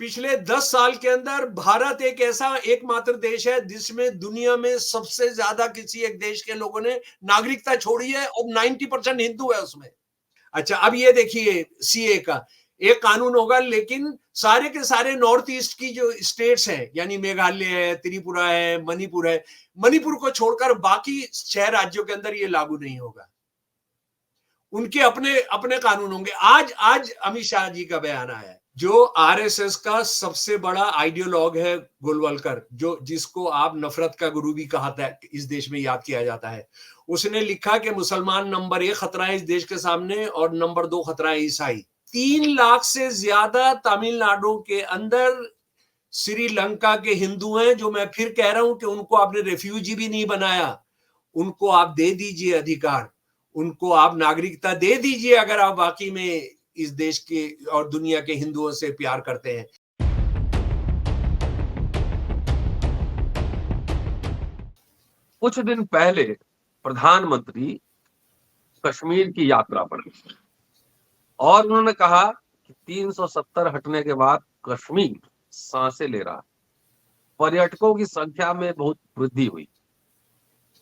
पिछले 10 साल के अंदर भारत एक ऐसा एकमात्र देश है जिसमें दुनिया में सबसे ज्यादा किसी एक देश के लोगों ने नागरिकता छोड़ी है, और 90% हिंदू है उसमें। अच्छा, अब ये देखिए सीए का एक कानून होगा, लेकिन सारे के सारे नॉर्थ ईस्ट की जो स्टेट्स हैं, यानी मेघालय है, त्रिपुरा है, मणिपुर को छोड़कर बाकी 6 राज्यों के अंदर ये लागू नहीं होगा। उनके अपने अपने कानून होंगे। आज आज अमित शाह जी का बयान आया है। जो आरएसएस का सबसे बड़ा आइडियोलॉग है गोलवलकर, जो जिसको आप नफरत का गुरु भी कहा था, इस देश में याद किया जाता है, उसने लिखा कि मुसलमान नंबर 1 खतरा है इस देश के सामने, और नंबर 2 खतरा है ईसाई। 3 लाख से ज्यादा तमिलनाडु के अंदर श्रीलंका के हिंदू हैं, जो मैं फिर कह रहा हूं कि उनको आपने रेफ्यूजी भी नहीं बनाया। उनको आप दे दीजिए अधिकार, उनको आप नागरिकता दे दीजिए, अगर आप वाकई में इस देश के और दुनिया के हिंदुओं से प्यार करते हैं। कुछ दिन पहले प्रधानमंत्री कश्मीर की यात्रा पर गए और उन्होंने कहा कि 370 हटने के बाद कश्मीर सांसें ले रहा है, पर्यटकों की संख्या में बहुत वृद्धि हुई,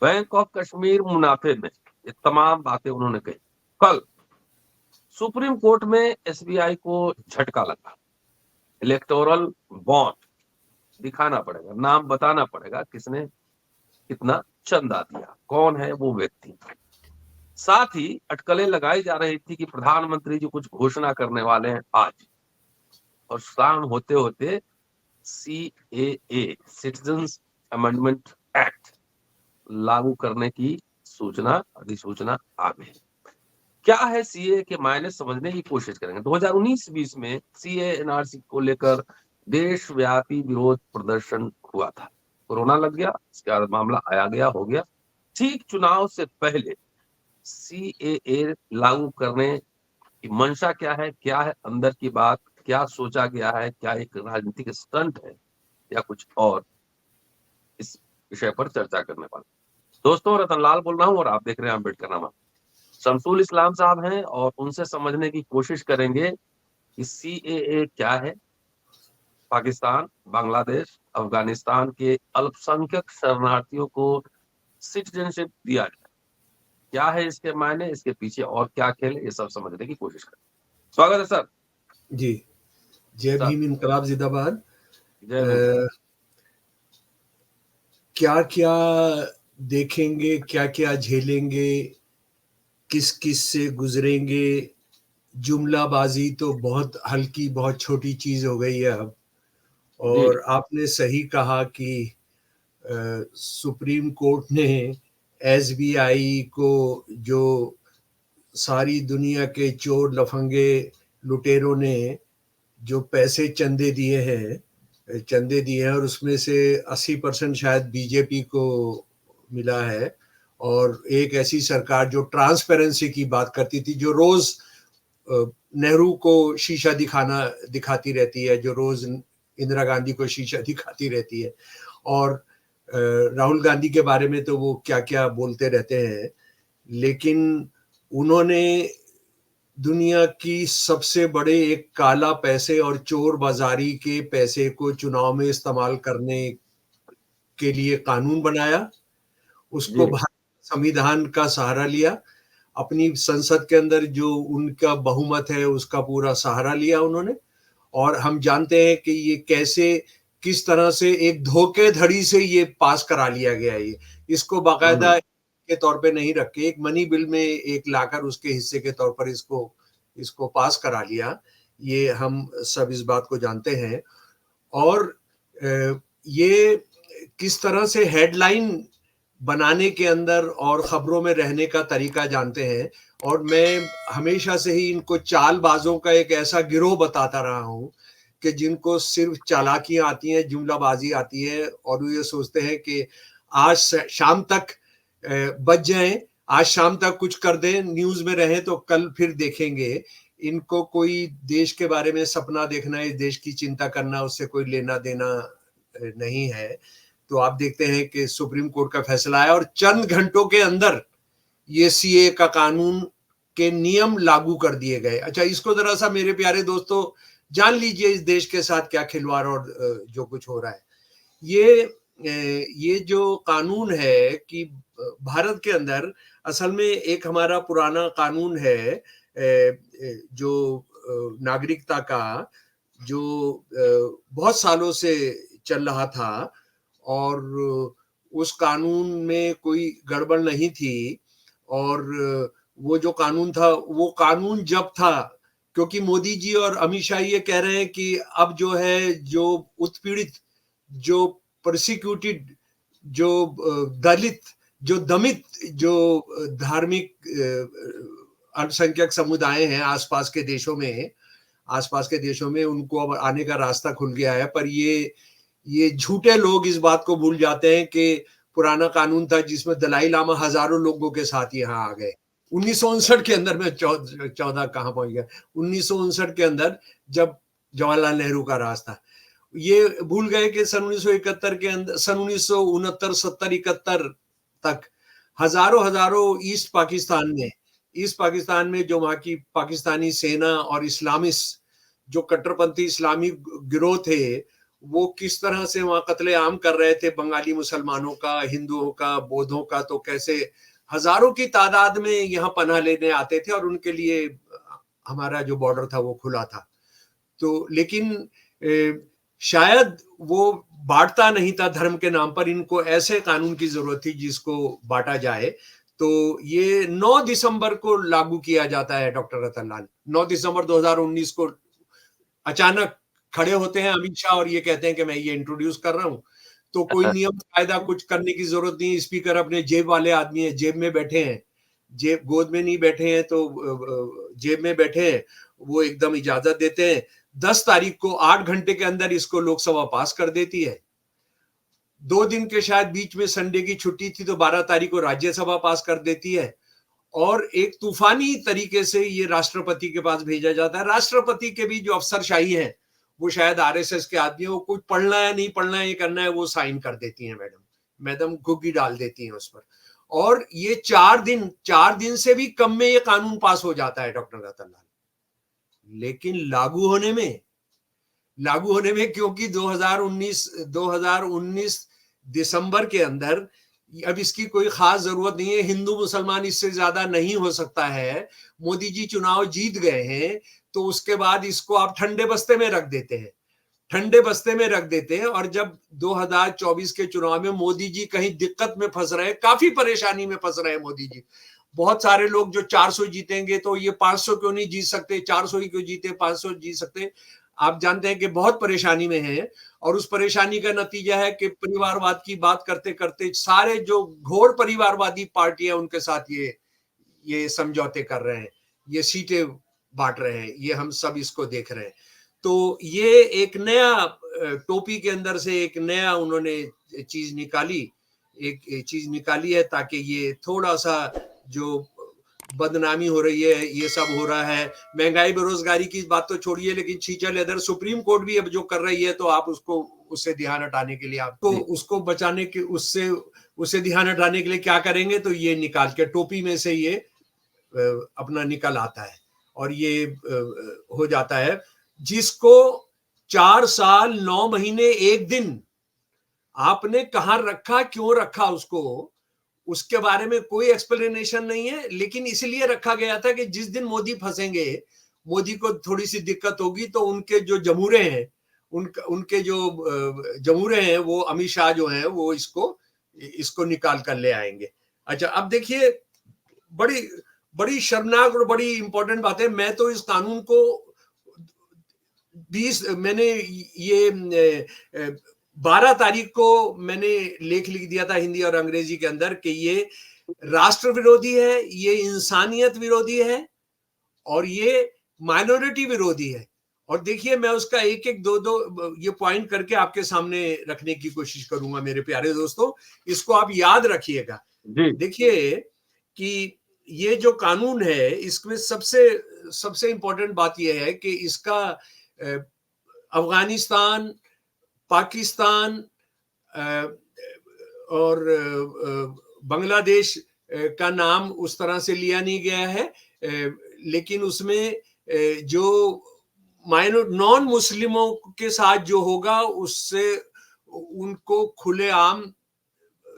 बैंक ऑफ कश्मीर मुनाफे में, ये तमाम बातें उन्होंने कही। कल सुप्रीम कोर्ट में एसबीआई को झटका लगा। इलेक्टोरल बॉन्ड दिखाना पड़ेगा, नाम बताना पड़ेगा, किसने कितना चंदा दिया, कौन है वो व्यक्ति। साथ ही अटकलें लगाई जा रही थी कि प्रधानमंत्री जी कुछ घोषणा करने वाले हैं आज, और शाम होते होते सीएए, सिटीजन्स अमेंडमेंट एक्ट, लागू करने की सूचना, अधिसूचना आ गई। क्या है सीए के मायने समझने की कोशिश करेंगे। 2019-20 में सीए एनआरसी को लेकर देशव्यापी विरोध प्रदर्शन हुआ था। कोरोना लग गया, इसके बाद मामला आया गया, हो गया। ठीक चुनाव से पहले सीएए लागू करने की मंशा क्या है अंदर की बात, क्या सोचा गया है, क्या एक राजनीतिक स्टंट है या कुछ और, इस विषय पर चर्चा करने वाले दोस्तों, रतनलाल बोल रहा हूं और आप देख रहे हैं अम्बेडकरनामा। शमसुल इस्लाम साहब हैं और उनसे समझने की कोशिश करेंगे कि सीएए क्या है, पाकिस्तान, बांग्लादेश, अफगानिस्तान के अल्पसंख्यक शरणार्थियों को सिटीजनशिप दिया जाए, क्या है इसके मायने, इसके पीछे और क्या खेल है, ये सब समझने की कोशिश करें। स्वागत है सर। जी, जय भीम, इनकलाब जिंदाबाद। क्या क्या देखेंगे, क्या क्या झेलेंगे, किस किस से गुजरेंगे। जुमलाबाजी तो बहुत हल्की, बहुत छोटी चीज हो गई है अब। और आपने सही कहा कि सुप्रीम कोर्ट ने एसबीआई को, जो सारी दुनिया के चोर लफंगे लुटेरों ने जो पैसे चंदे दिए हैं, और उसमें से 80% शायद बीजेपी को मिला है। और एक ऐसी सरकार जो ट्रांसपेरेंसी की बात करती थी, जो रोज नेहरू को शीशा दिखाती रहती है, जो रोज इंदिरा गांधी को शीशा दिखाती रहती है, और राहुल गांधी के बारे में तो वो क्या क्या बोलते रहते हैं। लेकिन उन्होंने दुनिया की सबसे बड़े एक काला पैसे और चोर बाजारी के पैसे को चुनाव में इस्तेमाल करने के लिए कानून बनाया, उसको भारत संविधान का सहारा लिया, अपनी संसद के अंदर जो उनका बहुमत है उसका पूरा सहारा लिया उन्होंने। और हम जानते हैं कि ये कैसे, किस तरह से एक धोखेधड़ी से ये पास करा लिया गया है। इसको बाकायदा के तौर पे नहीं रख के एक मनी बिल में एक लाकर उसके हिस्से के तौर पर इसको पास करा लिया। ये हम सब इस बात को जानते हैं। और ये किस तरह से हेडलाइन बनाने के अंदर और खबरों में रहने का तरीका जानते हैं। और मैं हमेशा से ही इनको चालबाजों का एक ऐसा गिरोह बताता रहा हूं कि जिनको सिर्फ चालाकियां आती हैं, जुमलाबाजी आती है, और वो ये सोचते हैं कि आज शाम तक बच जाएं, आज शाम तक कुछ कर दें, न्यूज में रहें तो कल फिर देखेंगे। इनको कोई देश के बारे में सपना देखना, इस देश की चिंता करना, उससे कोई लेना देना नहीं है। तो आप देखते हैं कि सुप्रीम कोर्ट का फैसला आया और चंद घंटों के अंदर ये सीए का कानून के नियम लागू कर दिए गए। अच्छा, इसको जरा सा मेरे प्यारे दोस्तों जान लीजिए इस देश के साथ क्या खिलवाड़ और जो कुछ हो रहा है। ये जो कानून है कि भारत के अंदर असल में एक हमारा पुराना कानून है जो नागरिकता का, जो बहुत सालों से चल रहा था, और उस कानून में कोई गड़बड़ नहीं थी। और वो जो कानून था, वो कानून जब था, क्योंकि मोदी जी और अमित शाह ये कह रहे हैं कि अब जो है, जो उत्पीड़ित, जो प्रोसिक्यूटेड, जो दलित, जो दमित, जो धार्मिक अल्पसंख्यक समुदाय हैं आसपास के देशों में उनको अब आने का रास्ता खुल गया है। पर ये झूठे लोग इस बात को भूल जाते हैं कि पुराना कानून था जिसमें दलाई लामा हजारों लोगों के साथ यहाँ आ गए 1959 के अंदर। मैं 14 कहाँ पहुंच गया, 1959 के अंदर, जब जवाहरलाल नेहरू का राज था। ये भूल गए कि सन 1971 के अंदर, सन 1969, 70, 71 तक हजारों ईस्ट पाकिस्तान में जो वहां की पाकिस्तानी सेना और इस्लामिस्ट, जो कट्टरपंथी इस्लामी गिरोह थे, वो किस तरह से वहां कत्लेआम कर रहे थे बंगाली मुसलमानों का, हिंदुओं का, बौद्धों का। तो कैसे हजारों की तादाद में यहाँ पनाह लेने आते थे और उनके लिए हमारा जो बॉर्डर था वो खुला था। तो लेकिन शायद वो बांटता नहीं था धर्म के नाम पर। इनको ऐसे कानून की जरूरत थी जिसको बांटा जाए। तो ये 9 दिसंबर को लागू किया जाता है डॉक्टर रतन लाल। 9 दिसंबर 2019 को अचानक खड़े होते हैं अमित शाह और ये कहते हैं कि मैं ये इंट्रोड्यूस कर रहा हूं। तो कोई नियम कायदा कुछ करने की जरूरत नहीं। स्पीकर अपने जेब वाले आदमी है, जेब में बैठे हैं, जेब गोद में नहीं बैठे हैं, तो जेब में बैठे हैं, वो एकदम इजाजत देते हैं। 10 तारीख को 8 घंटे के अंदर इसको लोकसभा पास कर देती है। 2 दिन के शायद बीच में संडे की छुट्टी थी, तो 12 तारीख को राज्यसभा पास कर देती है। और एक तूफानी तरीके से ये राष्ट्रपति के पास भेजा जाता है। राष्ट्रपति के भी जो अफसरशाही है, वो शायद आरएसएस के आदमी है, वो कुछ पढ़ना है नहीं पढ़ना है, ये करना है, वो साइन कर देती है मैडम घुग्गी डाल देती हैं उस पर। और ये 4 दिन से भी कम में ये कानून पास हो जाता है डॉक्टर रतन लाल। लेकिन लागू होने में क्योंकि 2019 दिसंबर के अंदर, अब इसकी कोई खास जरूरत नहीं है, हिंदू मुसलमान इससे ज्यादा नहीं हो सकता है। मोदी जी चुनाव जीत गए हैं, तो उसके बाद इसको आप ठंडे बस्ते में रख देते हैं, और जब 2024 के चुनाव में मोदी जी कहीं दिक्कत में फंस रहे हैं, काफी परेशानी में फंस रहे हैं मोदी जी। बहुत सारे लोग जो 400 जीतेंगे तो ये 500 क्यों नहीं जीत सकते, 400 ही क्यों जीते, 500 जीत सकते। आप जानते हैं कि बहुत परेशानी में हैं, और उस परेशानी का नतीजा है कि परिवारवाद की बात करते करते सारे जो घोर परिवारवादी पार्टियां उनके साथ ये समझौते कर रहे हैं, ये सीटें बांट रहे हैं, ये हम सब इसको देख रहे हैं। तो ये एक नया टोपी के अंदर से एक नया उन्होंने चीज निकाली है, ताकि ये थोड़ा सा जो बदनामी हो रही है, ये सब हो रहा है। महंगाई बेरोजगारी की बात तो छोड़िए, लेकिन छींचा लेदर सुप्रीम कोर्ट भी अब जो कर रही है, तो आप उससे ध्यान हटाने के लिए, आपको उसको बचाने के, उससे ध्यान हटाने के लिए क्या करेंगे, तो ये निकाल के टोपी में से ये अपना निकल आता है और ये हो जाता है। जिसको 4 साल 9 महीने 1 दिन आपने कहां रखा, क्यों रखा उसके बारे में कोई एक्सप्लेनेशन नहीं है। लेकिन इसलिए रखा गया था कि जिस दिन मोदी फंसेंगे, मोदी को थोड़ी सी दिक्कत होगी, तो उनके जो जमूरे हैं, उनके जो जमूरे हैं, वो अमित शाह जो हैं, वो इसको निकाल कर ले आएंगे। अच्छा, अब देखिए, बड़ी शर्मनाक और बड़ी इंपॉर्टेंट बात है। मैं तो इस कानून को मैंने ये 12 तारीख को मैंने लेख लिख दिया था हिंदी और अंग्रेजी के अंदर कि ये राष्ट्र विरोधी है, ये इंसानियत विरोधी है, और ये माइनॉरिटी विरोधी है। और देखिए, मैं उसका एक दो ये पॉइंट करके आपके सामने रखने की कोशिश करूंगा मेरे प्यारे दोस्तों। इसको आप याद रखिएगा। देखिए कि ये जो कानून है, इसमें सबसे इंपॉर्टेंट बात यह है कि इसका अफगानिस्तान, पाकिस्तान और बांग्लादेश का नाम उस तरह से लिया नहीं गया है, लेकिन उसमें जो नॉन मुस्लिमों के साथ जो होगा उससे उनको खुलेआम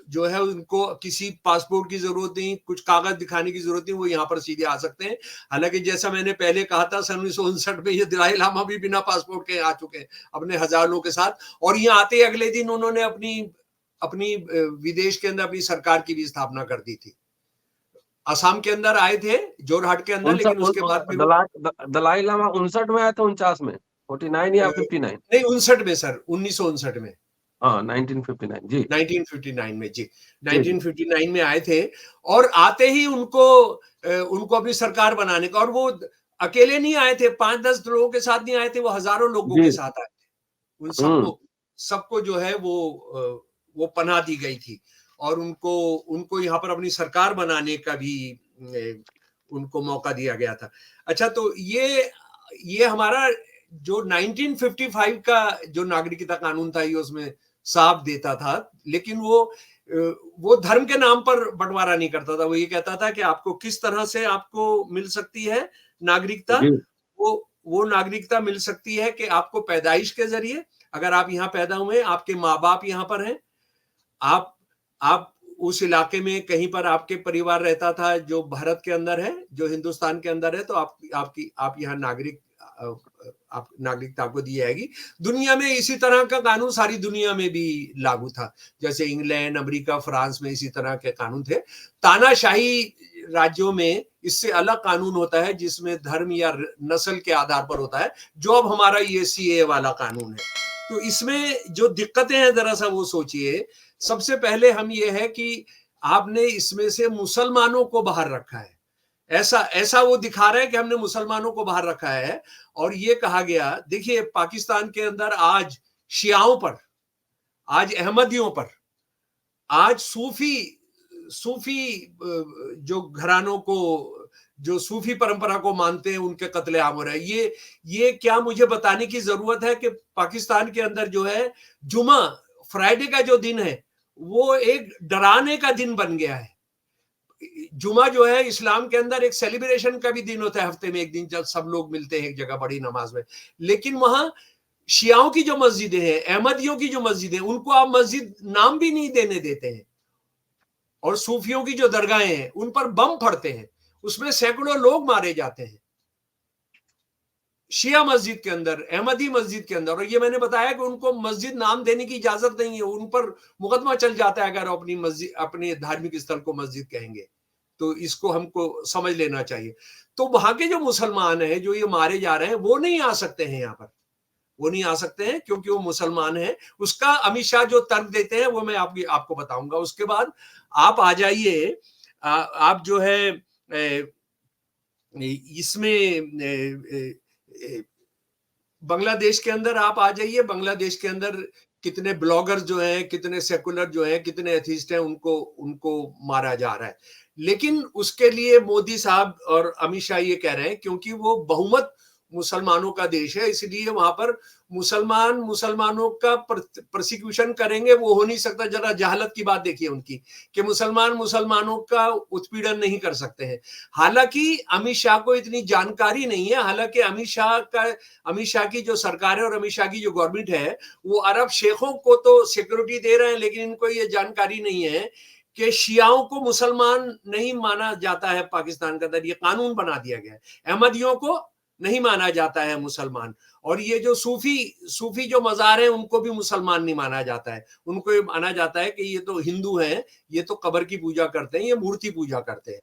जो है उनको किसी पासपोर्ट की जरूरत नहीं, कुछ कागज दिखाने की जरूरत नहीं, वो यहाँ पर सीधे आ सकते हैं। हालांकि जैसा मैंने पहले कहा था, सन 1959 में ये दलाई लामा भी बिना पासपोर्ट के आ चुके हैं अपने हजारों के साथ, और यहाँ आते अगले दिन उन्होंने अपनी अपनी विदेश के अंदर अपनी सरकार की भी स्थापना कर दी थी। असम के अंदर आए थे, जोरहाट के अंदर, लेकिन उसके बाद भी वो दलाई लामा 59 में आया था, 49 में, 49 या 59? नहीं 59 में सर, 1959 में। हाँ 1959 जी, 1959 में जी, जी जी 1959 में आए थे। और आते ही उनको उनको अपनी सरकार बनाने का, और वो अकेले नहीं आए थे, 5-10 लोगों के साथ नहीं आए थे, वो हजारों लोगों के जी। साथ आए थे। उन सबको सबको जो है वो पनाह दी गई थी, और उनको उनको यहाँ पर अपनी सरकार बनाने का भी उनको मौका दिया गया था। अच्छा, तो ये हमारा जो 1955 का जो नागरिकता कानून था, ये उसमें साफ देता था, लेकिन वो धर्म के नाम पर बंटवारा नहीं करता था। वो ये कहता था कि आपको किस तरह से आपको मिल सकती है नागरिकता। जी वो नागरिकता मिल सकती है कि आपको पैदाइश के जरिए, अगर आप यहाँ पैदा हुए, आपके माँ बाप यहाँ पर हैं, आप उस इलाके में कहीं पर आपके परिवार रहता था जो भारत के अंदर है, जो हिंदुस्तान के अंदर है, तो आप यहाँ नागरिकता आपको दी जाएगी। दुनिया में इसी तरह का कानून सारी दुनिया में भी लागू था, जैसे इंग्लैंड, अमेरिका, फ्रांस में इसी तरह के कानून थे। तानाशाही राज्यों में इससे अलग कानून होता है, जिसमें धर्म या नस्ल के आधार पर होता है, जो अब हमारा ये सीए वाला कानून है। तो इसमें जो दिक्कतें हैं, जरा सा वो सोचिए। सबसे पहले हम ये है कि आपने इसमें से मुसलमानों को बाहर रखा है, ऐसा ऐसा वो दिखा रहा है कि हमने मुसलमानों को बाहर रखा है। और ये कहा गया, देखिए पाकिस्तान के अंदर आज शियाओं पर, आज अहमदियों पर, आज सूफी सूफी जो घरानों को, जो सूफी परंपरा को मानते हैं, उनके कत्लेआम हो रहा है। ये क्या मुझे बताने की जरूरत है कि पाकिस्तान के अंदर जो है जुमा, फ्राइडे का जो दिन है, वो एक डराने का दिन बन गया है। जुमा जो है इस्लाम के अंदर एक सेलिब्रेशन का भी दिन होता है, हफ्ते में एक दिन, जब सब लोग मिलते हैं एक जगह बड़ी नमाज में। लेकिन वहां शियाओं की जो मस्जिदें हैं, अहमदियों की जो मस्जिदें, उनको आप मस्जिद नाम भी नहीं देने देते हैं। और सूफियों की जो दरगाहें हैं, उन पर बम फटते हैं, उसमें सैकड़ों लोग मारे जाते हैं, शिया मस्जिद के अंदर, अहमदी मस्जिद के अंदर। और ये मैंने बताया कि उनको मस्जिद नाम देने की इजाजत नहीं है, उन पर मुकदमा चल जाता है अगर अपनी मस्जिद, अपने धार्मिक स्थल को मस्जिद कहेंगे। तो इसको हमको समझ लेना चाहिए। तो वहां के जो मुसलमान हैं, जो ये मारे जा रहे हैं, वो नहीं आ सकते हैं यहाँ पर, वो नहीं आ सकते हैं क्योंकि वो मुसलमान हैं। उसका अमित शाह जो तर्क देते हैं वो मैं आपको बताऊंगा। उसके बाद आप आ जाइए, आप जो है इसमें बांग्लादेश के अंदर आप आ जाइए। बांग्लादेश के अंदर कितने ब्लॉगर्स जो हैं, कितने सेकुलर जो हैं, कितने एथिस्ट हैं, उनको उनको मारा जा रहा है। लेकिन उसके लिए मोदी साहब और अमित शाह ये कह रहे हैं क्योंकि वो बहुमत मुसलमानों का देश है, इसलिए वहां पर मुसलमानों का प्रोसिक्यूशन करेंगे। वो हो नहीं सकता। जरा जहालत की बात देखिए उनकी, कि मुसलमानों का उत्पीड़न नहीं कर सकते हैं। हालांकि अमित शाह को इतनी जानकारी नहीं है। हालांकि अमित शाह की जो सरकार है और अमित शाह की जो गवर्नमेंट है, वो अरब शेखों को तो सिक्योरिटी दे रहे हैं, लेकिन इनको ये जानकारी नहीं है कि शियाओं को मुसलमान नहीं माना जाता है। पाकिस्तान के अंदर ये कानून बना दिया गया है, अहमदियों को नहीं माना जाता है मुसलमान। और ये जो सूफी जो मजार हैं, उनको भी मुसलमान नहीं माना जाता है। उनको ये माना जाता है कि ये तो हिंदू हैं, ये तो कब्र की पूजा करते हैं, ये मूर्ति पूजा करते हैं।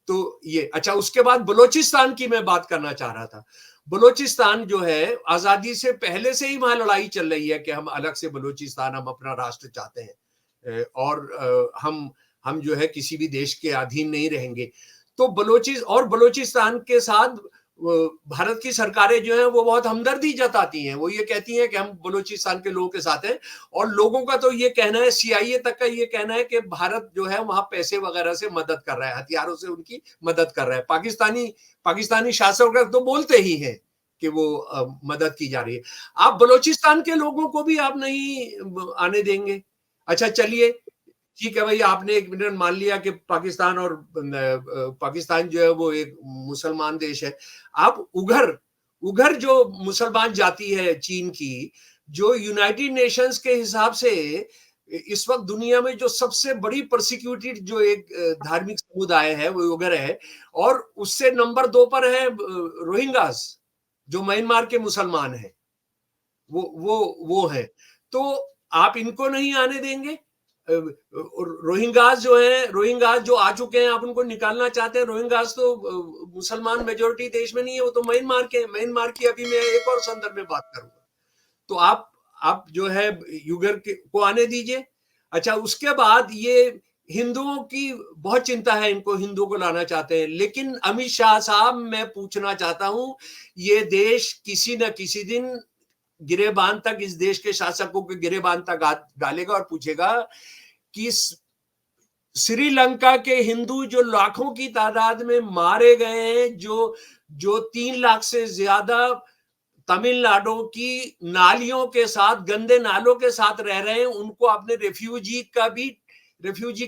तो ये अच्छा। उसके बाद बलोचिस्तान की मैं बात करना चाह रहा था। बलोचिस्तान जो है, आजादी से पहले से ही वहां लड़ाई चल रही है कि हम अलग से बलोचिस्तान, हम अपना राष्ट्र चाहते हैं, और हम जो है किसी भी देश के अधीन नहीं रहेंगे। तो बलोचिस्तान के साथ भारत की सरकारें जो हैं वो बहुत हमदर्दी जताती हैं। वो ये कहती हैं कि हम बलूचिस्तान के लोगों के साथ हैं। और लोगों का तो ये कहना है, सीआईए तक का ये कहना है कि भारत जो है वहां पैसे वगैरह से मदद कर रहा है, हथियारों से उनकी मदद कर रहा है। पाकिस्तानी शासक तो बोलते ही हैं कि वो मदद की जा रही है। आप बलूचिस्तान के लोगों को भी आप नहीं आने देंगे। अच्छा चलिए ठीक है भाई, आपने एक मिनट मान लिया कि पाकिस्तान जो है वो एक मुसलमान देश है। आप उधर जो मुसलमान जाति है चीन की, जो यूनाइटेड नेशंस के हिसाब से इस वक्त दुनिया में जो सबसे बड़ी प्रोसिक्यूटेड जो एक धार्मिक समुदाय है वो उधर है, और उससे नंबर 2 पर है रोहिंग्यास, जो म्यांमार के मुसलमान हैं, वो है। तो आप इनको नहीं आने देंगे? रोहिंग्यास जो है, रोहिंग्यास जो आ चुके हैं, आप उनको निकालना चाहते हैं? रोहिंग्यास तो मुसलमान मेजोरिटी देश में नहीं है, वो तो म्यांमार के, म्यांमार की अभी मैं एक और संदर्भ में बात करूंगा। तो आप जो है युगर को आने दीजिए। अच्छा, उसके बाद ये हिंदुओं की बहुत चिंता है, इनको हिंदुओं को लाना चाहते हैं, लेकिन अमित शाह साहब, मैं पूछना चाहता हूं, ये देश किसी न किसी दिन गिरेबान तक, इस देश के शासकों के गिरेबान तक डालेगा और पूछेगा कि श्रीलंका के हिंदू जो लाखों की तादाद में मारे गए हैं, जो 3 लाख से ज्यादा तमिलनाडु की नालियों के साथ, गंदे नालों के साथ रह रहे हैं, उनको आपने रेफ्यूजी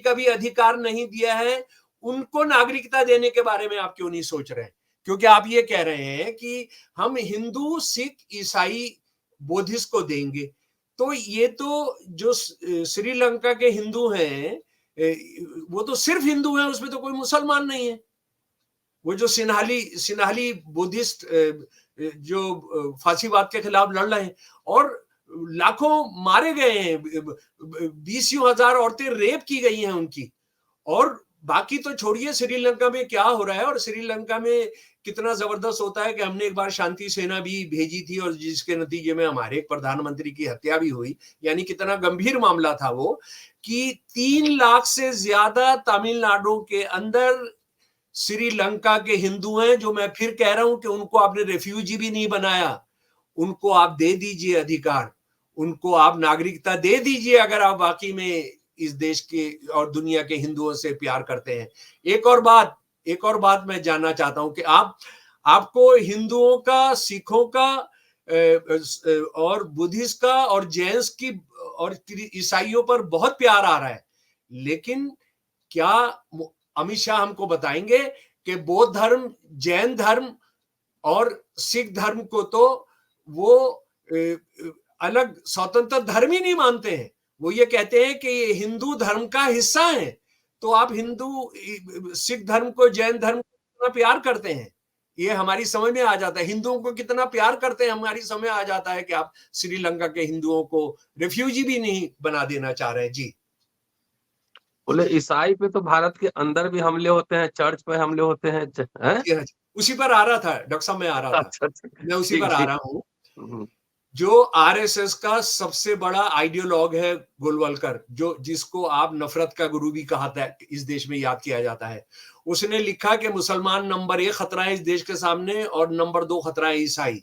का भी अधिकार नहीं दिया है। उनको नागरिकता देने के बारे में आप क्यों नहीं सोच रहे हैं? क्योंकि आप ये कह रहे हैं कि हम हिंदू, सिख, ईसाई, बुद्धिस्ट को देंगे। तो ये तो जो श्रीलंका के हिंदू हैं, वो तो सिर्फ हिंदू हैं, उसमें तो कोई मुसलमान नहीं है। वो जो सिन्हाली बुद्धिस्ट जो फांसीवाद के खिलाफ लड़ रहे हैं, और लाखों मारे गए हैं, 20,000 औरतें रेप की गई हैं उनकी। और बाकी तो छोड़िए श्रीलंका में क्या हो रहा है, और श्रीलंका में कितना जबरदस्त होता है कि हमने एक बार शांति सेना भी भेजी थी, और जिसके नतीजे में हमारे प्रधानमंत्री की हत्या भी हुई। यानी कितना गंभीर मामला था वो, कि 3 लाख से ज्यादा तमिलनाडु के अंदर श्रीलंका के हिंदू हैं, जो मैं फिर कह रहा हूं कि उनको आपने रेफ्यूजी भी नहीं बनाया। उनको आप दे दीजिए अधिकार, उनको आप नागरिकता दे दीजिए, अगर आप वाकई में इस देश के और दुनिया के हिंदुओं से प्यार करते हैं। एक और बात मैं जानना चाहता हूं कि आपको हिंदुओं का, सिखों का और बुद्धिस्ट का और जैन्स की और ईसाइयों पर बहुत प्यार आ रहा है, लेकिन क्या अमित शाह हमको बताएंगे कि बौद्ध धर्म, जैन धर्म और सिख धर्म को तो वो अलग स्वतंत्र धर्म ही नहीं मानते हैं? वो ये कहते हैं कि ये हिंदू धर्म का हिस्सा है। तो आप हिंदू, सिख धर्म को, जैन धर्म को कितना प्यार करते हैं, ये हमारी समझ में आ जाता है। हिंदुओं को कितना प्यार करते हैं, हमारी समझ में आ जाता है कि आप श्रीलंका के हिंदुओं को रेफ्यूजी भी नहीं बना देना चाह रहे हैं। जी, बोले ईसाई पे तो भारत के अंदर भी हमले होते हैं, चर्च पे हमले होते हैं, हैं? उसी पर आ रहा था डॉक्टर साहब, मैं आ रहा था, अच्छा, अच्छा। मैं उसी ठीक, पर आ ठीक। रहा हूँ। जो आरएसएस का सबसे बड़ा आइडियोलॉग है गोलवलकर, जो जिसको आप नफरत का गुरु भी कहा था, इस देश में याद किया जाता है, उसने लिखा कि मुसलमान नंबर 1 खतरा है इस देश के सामने, और नंबर 2 खतरा है ईसाई।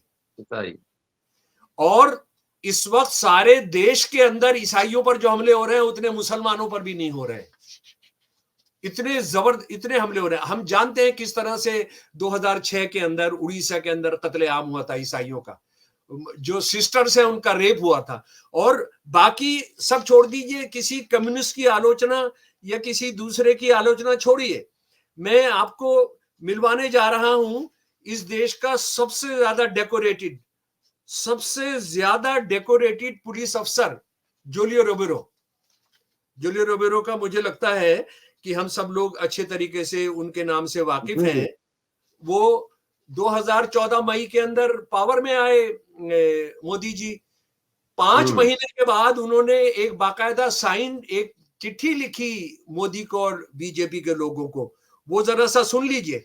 और इस वक्त सारे देश के अंदर ईसाइयों पर जो हमले हो रहे हैं, उतने मुसलमानों पर भी नहीं हो रहे हैं। इतने हमले हो रहे हैं। हम जानते हैं किस तरह से 2006 के अंदर उड़ीसा के अंदर कत्लेआम हुआ था ईसाइयों का, जो सिस्टर्स है उनका रेप हुआ था। और बाकी सब छोड़ दीजिए, किसी कम्युनिस्ट की आलोचना या किसी दूसरे की आलोचना छोड़िए, मैं आपको मिलवाने जा रहा हूं इस देश का सबसे ज्यादा डेकोरेटेड पुलिस अफसर जूलियो रोबेरो का मुझे लगता है कि हम सब लोग अच्छे तरीके से उनके नाम से वाकिफ हैं। वो 2014 मई के अंदर पावर में आए मोदी जी। 5 महीने के बाद उन्होंने एक बाकायदा एक चिट्ठी लिखी मोदी को और बीजेपी के लोगों को। वो जरा सा सुन लीजिए।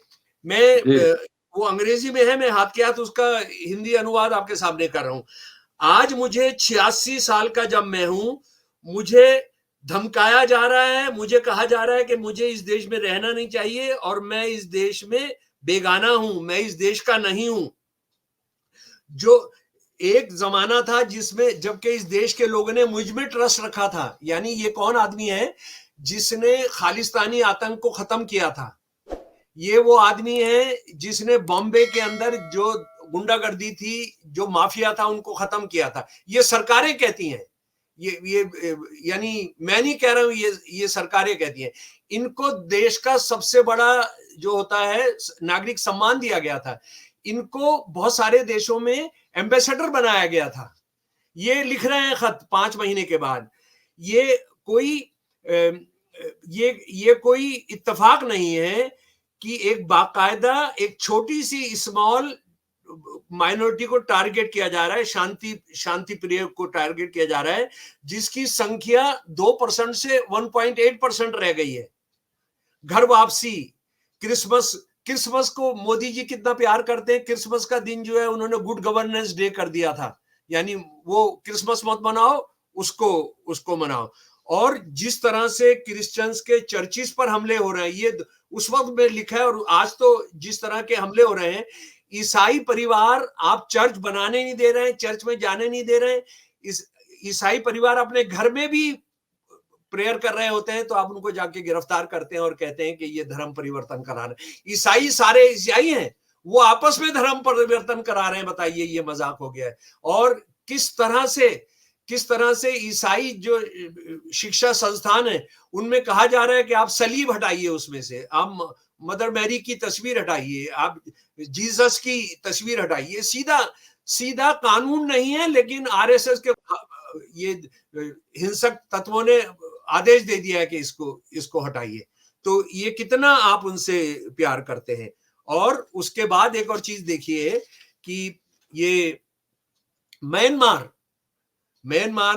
वो अंग्रेजी में है, मैं हाथ के हाथ उसका हिंदी अनुवाद आपके सामने कर रहा हूं। आज मुझे 86 साल का जब मैं हूं, मुझे धमकाया जा रहा है, मुझे कहा जा रहा है कि मुझे इस देश में रहना नहीं चाहिए, और मैं इस देश में बेगाना हूं, मैं इस देश का नहीं हूं। जो एक जमाना था जिसमें, जबकि इस देश के लोगों ने मुझ में ट्रस्ट रखा था। यानी ये कौन आदमी है जिसने खालिस्तानी आतंक को खत्म किया था? ये वो आदमी है जिसने बॉम्बे के अंदर जो गुंडागर्दी थी, जो माफिया था, उनको खत्म किया था। ये सरकारें कहती हैं, ये यानी मैं नहीं कह रहा हूं, ये सरकारें कहती हैं। इनको देश का सबसे बड़ा जो होता है नागरिक सम्मान दिया गया था। इनको बहुत सारे देशों में एम्बेसडर बनाया गया था। ये लिख रहे हैं खत 5 महीने के बाद। ये कोई ये कोई इत्तेफाक नहीं है कि एक बाकायदा एक छोटी सी स्मॉल माइनॉरिटी को टारगेट किया जा रहा है, शांति प्रिय को टारगेट किया जा रहा है, जिसकी संख्या 2% से 1.8% रह गई है। घर वापसी, क्रिसमस को मोदी जी कितना प्यार करते हैं। क्रिसमस का दिन जो है उन्होंने गुड गवर्नेंस डे कर दिया था, यानी वो क्रिसमस मत मनाओ, उसको मनाओ। और जिस तरह से क्रिश्चियंस के चर्चिस पर हमले हो रहे हैं, ये उस वक्त में लिखा है, और आज तो जिस तरह के हमले हो रहे हैं, ईसाई परिवार आप चर्च बनाने नहीं दे रहे हैं, चर्च में जाने नहीं दे रहे हैं। ईसाई परिवार अपने घर में भी प्रेयर कर रहे होते हैं तो आप उनको जाके गिरफ्तार करते हैं और कहते हैं कि ये धर्म परिवर्तन करा रहे हैं। ईसाई सारे ईसाई हैं, वो आपस में धर्म परिवर्तन करा रहे हैं। बताइए, ये मजाक हो गया है। और किस तरह से ईसाई जो शिक्षा संस्थान है उनमें कहा जा रहा है कि आप सलीब हटाइए, उसमें से आप मदर मैरी की तस्वीर हटाइए, आप जीसस की तस्वीर हटाइए। सीधा कानून नहीं है, लेकिन आरएसएस के ये हिंसक तत्वों ने आदेश दे दिया है कि इसको हटाइए। तो ये कितना आप उनसे प्यार करते हैं। और उसके बाद एक और चीज देखिए कि ये म्यांमार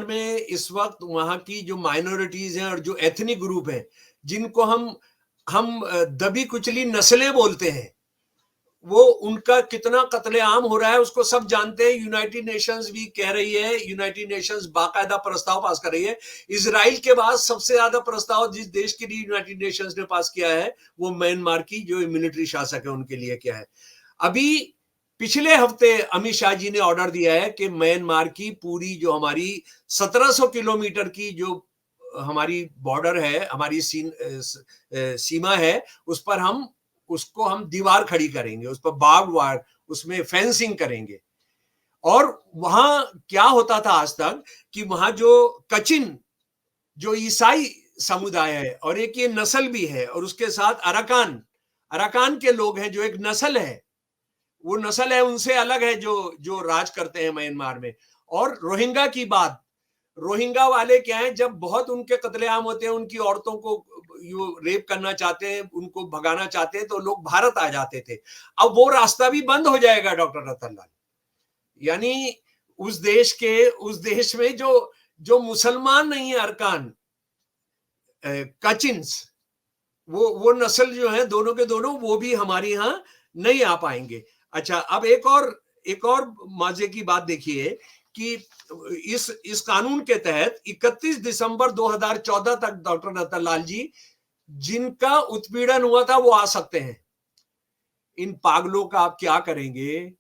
में इस वक्त वहां की जो माइनॉरिटीज हैं और जो एथनिक ग्रुप हैं, जिनको हम दबी कुचली नस्लें बोलते हैं, वो उनका कितना कत्लेआम हो रहा है उसको सब जानते हैं। यूनाइटेड नेशंस भी कह रही है, यूनाइटेड नेशंस बाकायदा प्रस्ताव पास कर रही है। इजराइल के बाद सबसे ज्यादा प्रस्ताव जिस देश के लिए यूनाइटेड नेशंस ने पास किया है वो म्यांमार की जो मिलिट्री शासक है उनके लिए क्या है। अभी पिछले हफ्ते अमित शाह जी ने ऑर्डर दिया है कि म्यांमार की पूरी जो हमारी 1700 किलोमीटर की जो हमारी बॉर्डर है, हमारी सीमा है, उस पर उसको हम दीवार खड़ी करेंगे, उस पर बार्ब वायर, उसमें फेंसिंग करेंगे। और वहां क्या होता था आज तक कि वहां जो कचिन जो ईसाई समुदाय है और एक ये नस्ल भी है, और उसके साथ अराकान के लोग हैं जो एक नस्ल है, वो नस्ल है उनसे अलग है जो राज करते हैं म्यांमार में। और रोहिंग्या की बात, रोहिंग्या वाले क्या है, जब बहुत उनके कत्लेआम होते हैं, उनकी औरतों को यो रेप करना चाहते हैं, उनको भगाना चाहते हैं, तो लोग भारत आ जाते थे। अब वो रास्ता भी बंद हो जाएगा डॉक्टर रतन लाल। यानी उस देश में जो मुसलमान नहीं है, अरकान कचिन्स, वो नस्ल जो है दोनों के दोनों, वो भी हमारे यहाँ नहीं आ पाएंगे। अच्छा, अब एक और मजे की बात देखिए कि इस कानून के तहत 31 दिसंबर 2014 तक डॉक्टर रतन लाल जी, जिनका उत्पीड़न हुआ था वो आ सकते हैं। इन पागलों का आप क्या करेंगे?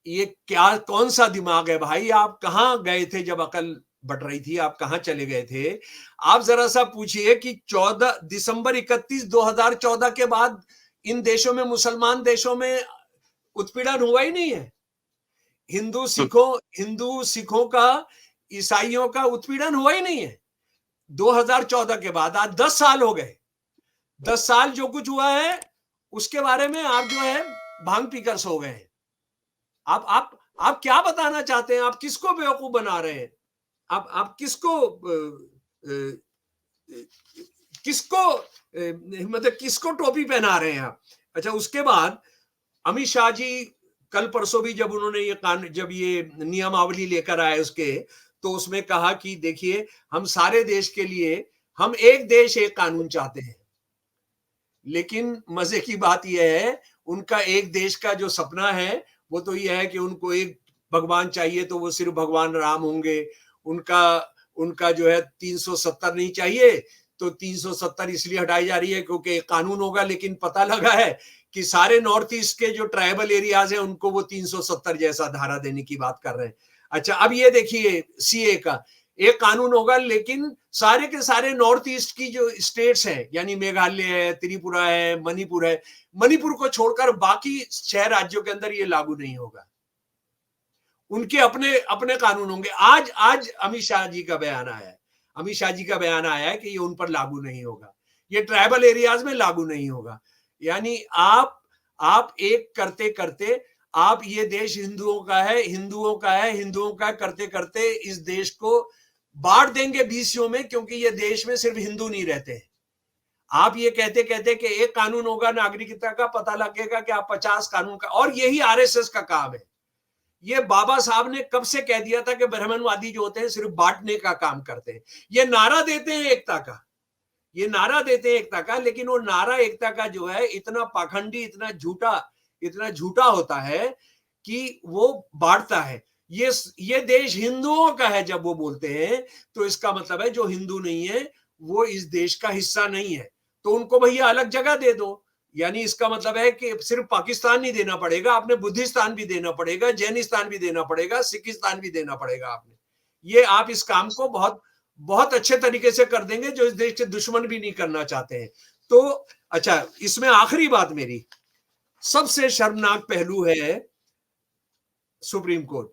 ये कौन सा दिमाग है भाई? आप कहां गए थे जब अकल बढ़ रही थी? आप कहां चले गए थे? आप जरा सा पूछिए कि 14 दिसंबर 31 2014 के बाद इन देशों में, मुसलमान देशों में उत्पीड़न हुआ ही नहीं है। हिंदू सिखों का, ईसाइयों का उत्पीड़न हुआ ही नहीं है 2014 के बाद। आज 10 साल हो गए। 10 साल जो कुछ हुआ है उसके बारे में आप जो है भांग पीकर सो गए हैं। आप क्या बताना चाहते हैं? आप किसको बेवकूफ बना रहे हैं? आप किसको टोपी पहना रहे हैं आप? अच्छा, उसके बाद अमित शाह जी कल परसों भी जब उन्होंने जब ये नियमावली लेकर आए तो उसमें कहा कि देखिए, हम सारे देश के लिए, हम एक देश एक कानून चाहते हैं। लेकिन मजे की बात यह है, उनका एक देश का जो सपना है वो तो यह है कि उनको एक भगवान चाहिए, तो वो सिर्फ भगवान राम होंगे। उनका जो है 370 नहीं चाहिए, तो 370 इसलिए हटाई जा रही है क्योंकि कानून होगा। लेकिन पता लगा है कि सारे नॉर्थ ईस्ट के जो ट्राइबल एरियाज हैं उनको वो 370 जैसा धारा देने की बात कर रहे हैं। अच्छा, अब ये देखिए, सीए का एक कानून होगा, लेकिन सारे के सारे नॉर्थ ईस्ट की जो स्टेट्स हैं, यानी मेघालय है, त्रिपुरा है, मणिपुर को छोड़कर बाकी 6 राज्यों के अंदर ये लागू नहीं होगा। उनके अपने कानून होंगे। आज अमित शाह जी का बयान आया है कि ये उन पर लागू नहीं होगा, ये ट्राइबल एरियाज में लागू नहीं होगा। यानी आप एक करते करते आप ये देश हिंदुओं का है, हिंदुओं का है, हिंदुओं का करते करते इस देश को बांट देंगे 20 हिस्सों में, क्योंकि ये देश में सिर्फ हिंदू नहीं रहते हैं। आप ये कहते कहते कि एक कानून होगा नागरिकता का, पता लगेगा कि आप 50 कानून का, और यही आरएसएस का काम है। ये बाबा साहब ने कब से कह दिया था कि ब्राह्मणवादी जो होते हैं सिर्फ बांटने का काम करते हैं। ये नारा देते हैं एकता का, ये नारा देते हैं एकता का, लेकिन वो नारा एकता का जो है इतना पाखंडी, इतना झूठा होता है कि वो बांटता है। ये देश हिंदुओं का है जब वो बोलते हैं, तो इसका मतलब है जो हिंदू नहीं है वो इस देश का हिस्सा नहीं है, तो उनको भैया अलग जगह दे दो। यानी इसका मतलब है कि सिर्फ पाकिस्तान नहीं देना पड़ेगा, आपने बुद्धिस्तान भी देना पड़ेगा, जैनिस्तान भी देना पड़ेगा, सिखिस्तान भी देना पड़ेगा आपने। ये आप इस काम को बहुत बहुत अच्छे तरीके से कर देंगे, जो इस देश के दुश्मन भी नहीं करना चाहते हैं। तो अच्छा, इसमें आखिरी बात, मेरी सबसे शर्मनाक पहलू है सुप्रीम कोर्ट।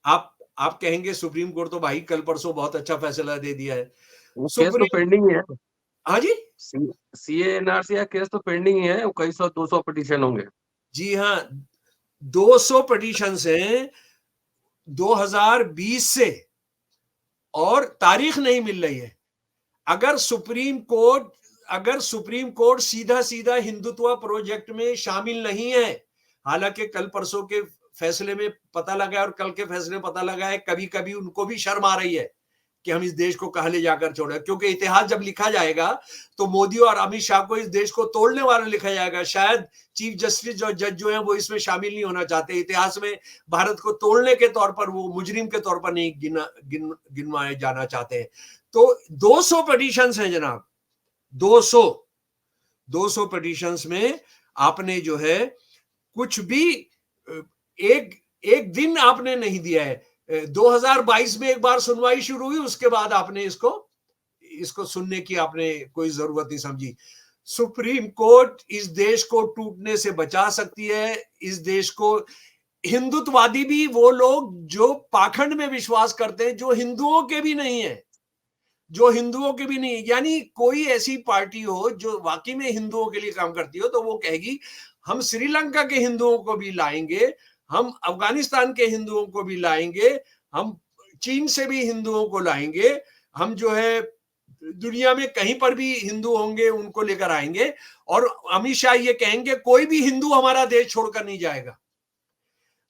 आप कहेंगे सुप्रीम कोर्ट तो भाई कल परसों बहुत अच्छा फैसला दे दिया है। केस तो पेंडिंग ही है। हाँ जी, सीए एनआरसी का केस तो पेंडिंग ही है, कई 200 पिटीशन होंगे। जी हाँ, 200 पिटीशन हैं 2020 से, और तारीख नहीं मिल रही है। अगर सुप्रीम कोर्ट सीधा सीधा हिंदुत्व प्रोजेक्ट में शामिल नहीं है, हालांकि कल परसों के फैसले में पता लगा है और कल के फैसले में पता लगा है, कभी कभी उनको भी शर्म आ रही है कि हम इस देश को कहां ले जाकर छोड़े, क्योंकि इतिहास जब लिखा जाएगा तो मोदी और अमित शाह को इस देश को तोड़ने वाला लिखा जाएगा। शायद चीफ जस्टिस और जज जो है वो इसमें शामिल नहीं होना चाहते। इतिहास में भारत को तोड़ने के तौर पर, वो मुजरिम के तौर पर नहीं गिनवाए जाना चाहते हैं। तो 200 पिटीशंस हैं जनाब, 200 पिटीशंस में आपने जो है कुछ भी एक दिन आपने नहीं दिया है। 2022 में एक बार सुनवाई शुरू हुई, उसके बाद आपने इसको सुनने की आपने कोई जरूरत नहीं समझी। सुप्रीम कोर्ट इस देश को टूटने से बचा सकती है। इस देश को, हिंदुत्ववादी भी वो लोग जो पाखंड में विश्वास करते हैं, जो हिंदुओं के भी नहीं है, यानी कोई ऐसी पार्टी हो जो वाकई में हिंदुओं के लिए काम करती हो, तो वो कहेगी हम श्रीलंका के हिंदुओं को भी लाएंगे, हम अफगानिस्तान के हिंदुओं को भी लाएंगे, हम चीन से भी हिंदुओं को लाएंगे, हम जो है दुनिया में कहीं पर भी हिंदू होंगे उनको लेकर आएंगे, और अमित शाह ये कहेंगे कोई भी हिंदू हमारा देश छोड़कर नहीं जाएगा।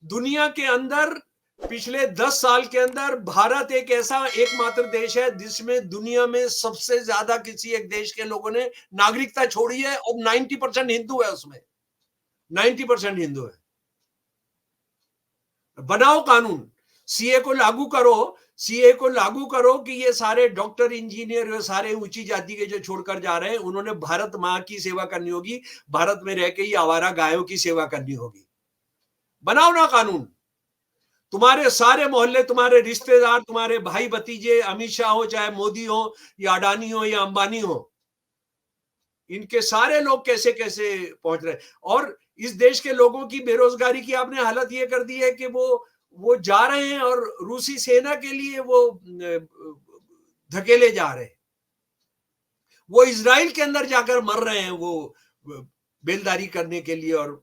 दुनिया के अंदर पिछले 10 साल के अंदर भारत एक ऐसा एकमात्र देश है जिसमें दुनिया में सबसे ज्यादा किसी एक देश के लोगों ने नागरिकता छोड़ी है, और 90% हिंदू है, उसमें 90% हिंदू है। बनाओ कानून, सीए को लागू करो कि ये सारे डॉक्टर, इंजीनियर, सारे ऊंची जाति के जो छोड़कर जा रहे हैं, उन्होंने भारत माँ की सेवा करनी होगी, भारत में रह के ही आवारा गायों की सेवा करनी होगी। बनाओ ना कानून। तुम्हारे सारे मोहल्ले, तुम्हारे रिश्तेदार, तुम्हारे भाई भतीजे, अमित शाह हो, चाहे मोदी हो, या अडानी हो, या अंबानी हो, इनके सारे लोग कैसे कैसे पहुंच रहे। और इस देश के लोगों की बेरोजगारी की आपने हालत ये कर दी है कि वो जा रहे हैं और रूसी सेना के लिए वो धकेले जा रहे हैं, वो इजराइल के अंदर जाकर मर रहे हैं, वो बेलदारी करने के लिए और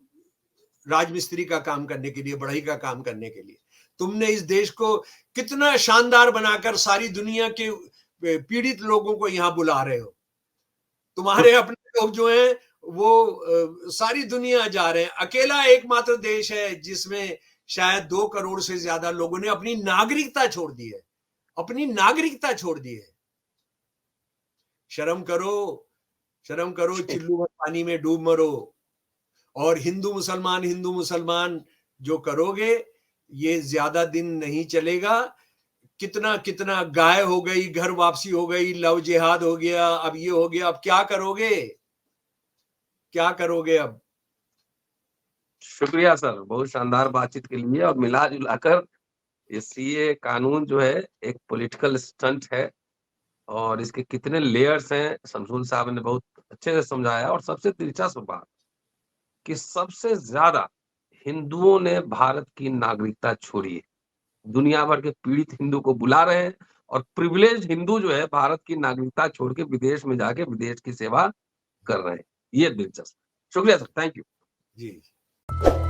राजमिस्त्री का काम करने के लिए, बढ़ई का काम करने के लिए। तुमने इस देश को कितना शानदार बनाकर सारी दुनिया के पीड़ित लोगों को यहां बुला रहे हो। तुम्हारे अपने लोग जो हैं वो सारी दुनिया जा रहे हैं। अकेला एकमात्र देश है जिसमें शायद 2 करोड़ से ज्यादा लोगों ने अपनी नागरिकता छोड़ दी है, अपनी नागरिकता छोड़ दी है। शर्म करो, चिल्लू भर पानी में डूब मरो। और हिंदू मुसलमान जो करोगे, ये ज्यादा दिन नहीं चलेगा। कितना गाय हो गई, घर वापसी हो गई, लव जिहाद हो गया, अब ये हो गया, अब क्या करोगे अब? शुक्रिया सर, बहुत शानदार बातचीत के लिए। और मिला जुलाकर ये सीए कानून जो है एक पॉलिटिकल स्टंट है, और इसके कितने लेयर्स हैं शमसूल साहब ने बहुत अच्छे से समझाया। और सबसे दिलचस्प बात कि सबसे ज्यादा हिंदुओं ने भारत की नागरिकता छोड़ी है। दुनिया भर के पीड़ित हिंदू को बुला रहे हैं, और प्रिविलेज हिंदू जो है भारत की नागरिकता छोड़ के विदेश में जाके विदेश की सेवा कर रहे हैं। ये दिलचस्प। शुक्रिया सर, थैंक यू जी। है।